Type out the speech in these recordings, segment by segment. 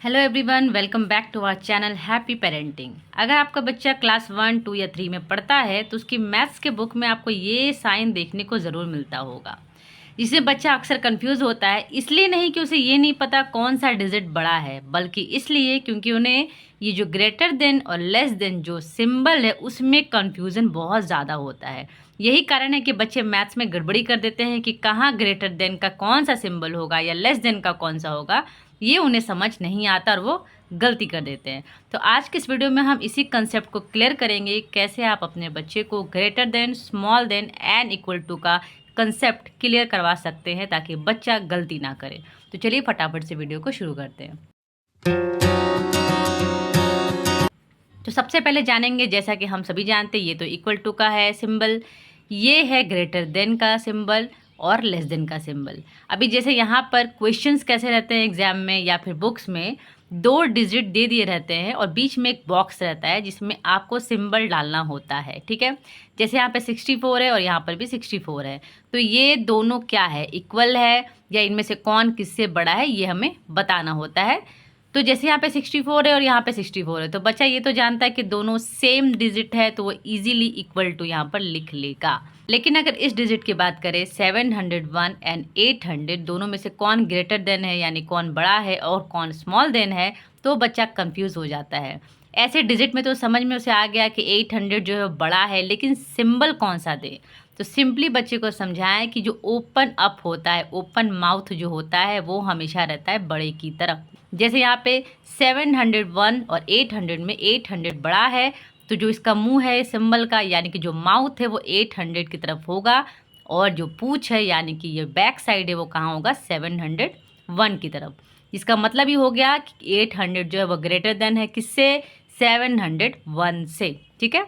Hello everyone, welcome back to our channel happy parenting. अगर आपका बच्चा क्लास 1, 2 या 3 में पढ़ता है तो उसकी मैथ्स के बुक में आपको ये साइन देखने को ज़रूर मिलता होगा, जिससे बच्चा अक्सर कंफ्यूज होता है। इसलिए नहीं कि उसे ये नहीं पता कौन सा डिजिट बड़ा है, बल्कि इसलिए क्योंकि उन्हें ये जो ग्रेटर देन और लेस देन जो सिंबल है उसमें कंफ्यूजन बहुत ज़्यादा होता है। यही कारण है कि बच्चे मैथ्स में गड़बड़ी कर देते हैं कि कहाँ ग्रेटर देन का कौन सा सिंबल होगा या लेस देन का कौन सा होगा, ये उन्हें समझ नहीं आता और वो गलती कर देते हैं। तो आज के इस वीडियो में हम इसी कंसेप्ट को क्लियर करेंगे, कैसे आप अपने बच्चे को greater than, small than and equal to का कंसेप्ट क्लियर करवा सकते हैं ताकि बच्चा गलती ना करे। तो चलिए फटाफट से वीडियो को शुरू करते हैं। तो सबसे पहले जानेंगे, जैसा कि हम सभी जानते हैं, ये तो इक्वल टू का है सिंबल, ये है ग्रेटर देन का सिंबल और लेस देन का सिंबल। अभी जैसे यहाँ पर क्वेश्चंस कैसे रहते हैं एग्जाम में या फिर बुक्स में, 2 डिजिट दे दिए रहते हैं और बीच में एक बॉक्स रहता है जिसमें आपको सिंबल डालना होता है। ठीक है, जैसे यहाँ पे 64 है और यहाँ पर भी 64 है, तो ये दोनों क्या है, इक्वल है या इनमें से कौन किससे बड़ा है, ये हमें बताना होता है। तो जैसे यहाँ पे 64 है और यहाँ पे 64 है, तो बच्चा ये तो जानता है कि दोनों सेम डिजिट है, तो वो इजीली इक्वल टू यहाँ पर लिख लेगा। लेकिन अगर इस डिजिट की बात करें, 701 एंड 800 दोनों में से कौन ग्रेटर देन है, यानी कौन बड़ा है और कौन स्मॉल देन है, तो बच्चा कंफ्यूज हो जाता है। ऐसे डिजिट में तो समझ में उसे आ गया कि 800 जो है बड़ा है, लेकिन सिंबल कौन सा दे। तो सिंपली बच्चे को समझाएं कि जो ओपन अप होता है, ओपन माउथ जो होता है, वो हमेशा रहता है बड़े की तरफ। जैसे यहाँ पे 701 और 800 में 800 बड़ा है, तो जो इसका मुंह है सिंबल का, यानी कि जो माउथ है वो 800 की तरफ होगा, और जो पूंछ है यानी कि ये बैक साइड है वो कहाँ होगा, 701 की तरफ। इसका मतलब ही हो गया कि 800 जो है वो ग्रेटर देन है किससे, 701 से। ठीक है,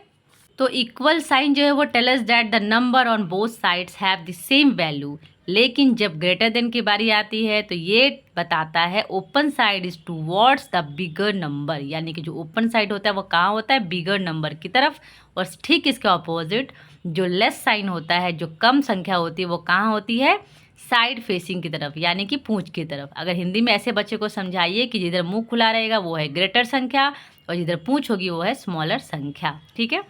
तो इक्वल साइन जो है वो tell us that the number on both sides have the same value. लेकिन जब ग्रेटर देन की बारी आती है तो ये बताता है open side is towards the bigger number, यानी कि जो ओपन साइड होता है वो कहाँ होता है, बिगर नंबर की तरफ। और ठीक इसके ऑपोजिट जो लेस साइन होता है, जो कम संख्या होती है, वो कहाँ होती है, साइड फेसिंग की तरफ, यानी कि पूंछ की तरफ। अगर हिंदी में ऐसे बच्चे को समझाइए कि जिधर मुंह खुला रहेगा वो है ग्रेटर संख्या और जिधर पूंछ होगी वो है स्मॉलर संख्या। ठीक है,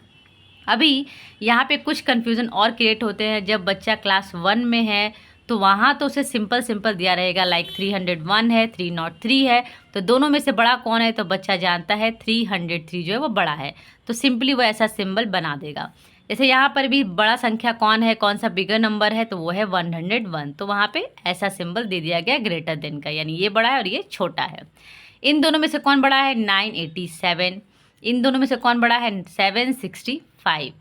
अभी यहाँ पे कुछ कन्फ्यूज़न और क्रिएट होते हैं। जब बच्चा क्लास 1 में है तो वहाँ तो उसे सिंपल सिंपल दिया रहेगा, लाइक 301 है, 303 है, तो दोनों में से बड़ा कौन है, तो बच्चा जानता है 303 जो है वो बड़ा है, तो सिंपली वो ऐसा सिंबल बना देगा। जैसे यहाँ पर भी बड़ा संख्या कौन है, कौन सा बिगर नंबर है, तो वो है 101, तो वहाँ पे ऐसा सिंबल दे दिया गया ग्रेटर देन का, यानी ये बड़ा है और ये छोटा है। इन दोनों में से कौन बड़ा है, 987। इन दोनों में से कौन बड़ा है, 765।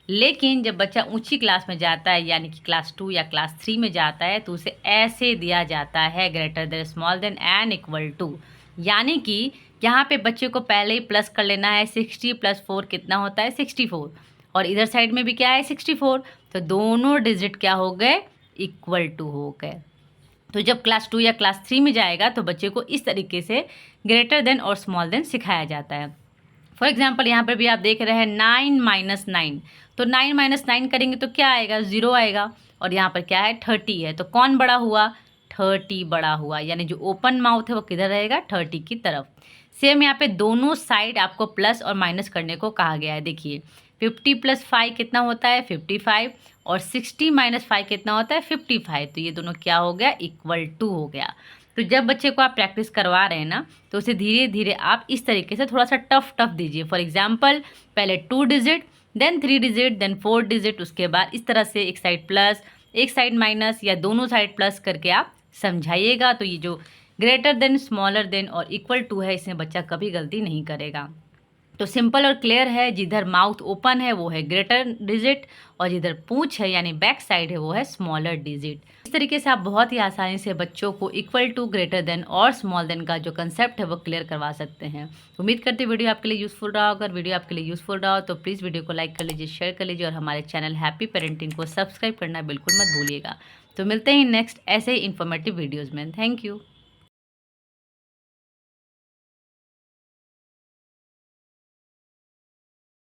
लेकिन जब बच्चा ऊंची क्लास में जाता है, यानी कि क्लास 2 या क्लास 3 में जाता है, तो उसे ऐसे दिया जाता है, greater than, small than and equal to. यानी कि यहाँ पे बच्चे को पहले ही प्लस कर लेना है, 60 + 4 कितना होता है, 64, और इधर साइड में भी क्या है, 64, तो दोनों डिजिट क्या हो गए, इक्वल टू हो गए। तो जब क्लास 2 या क्लास 3 में जाएगा तो बच्चे को इस तरीके से ग्रेटर देन और स्मॉल देन सिखाया जाता है। फॉर एग्जाम्पल यहाँ पर भी आप देख रहे हैं 9 - 9, तो 9 - 9 करेंगे तो क्या आएगा, 0 आएगा, और यहाँ पर क्या है, 30 है, तो कौन बड़ा हुआ, 30 बड़ा हुआ, यानी जो ओपन माउथ है वो किधर रहेगा, 30 की तरफ। सेम यहाँ पे दोनों साइड आपको प्लस और माइनस करने को कहा गया है। देखिए 50 + 5 कितना होता है, 55, और 60 - 5 कितना होता है, 55, तो ये दोनों क्या हो गया, इक्वल टू हो गया। तो जब बच्चे को आप प्रैक्टिस करवा रहे हैं ना, तो उसे धीरे धीरे आप इस तरीके से थोड़ा सा टफ दीजिए। फॉर एग्जाम्पल पहले 2 digit, then 3 digit, then 4 digit, उसके बाद इस तरह से एक साइड प्लस, एक साइड माइनस, या दोनों साइड प्लस करके आप समझाइएगा। तो ये जो ग्रेटर देन, स्मॉलर देन और इक्वल टू है, इसमें बच्चा कभी गलती नहीं करेगा। तो सिंपल और क्लियर है, जिधर माउथ ओपन है वो है ग्रेटर डिजिट, और जिधर पूंछ है यानी बैक साइड है वो है स्मॉलर डिजिट। इस तरीके से आप बहुत ही आसानी से बच्चों को इक्वल टू, ग्रेटर देन और स्मॉल देन का जो कंसेप्ट है वो क्लियर करवा सकते हैं। उम्मीद करते हैं वीडियो आपके लिए यूजफुल रहा। अगर वीडियो आपके लिए यूजफुल रहा तो प्लीज़ वीडियो को लाइक कर लीजिए, शेयर कर लीजिए, और हमारे चैनल हैप्पी पेरेंटिंग को सब्सक्राइब करना बिल्कुल मत भूलिएगा। तो मिलते हैं नेक्स्ट ऐसे ही इन्फॉर्मेटिव वीडियोज़ में। Thank you.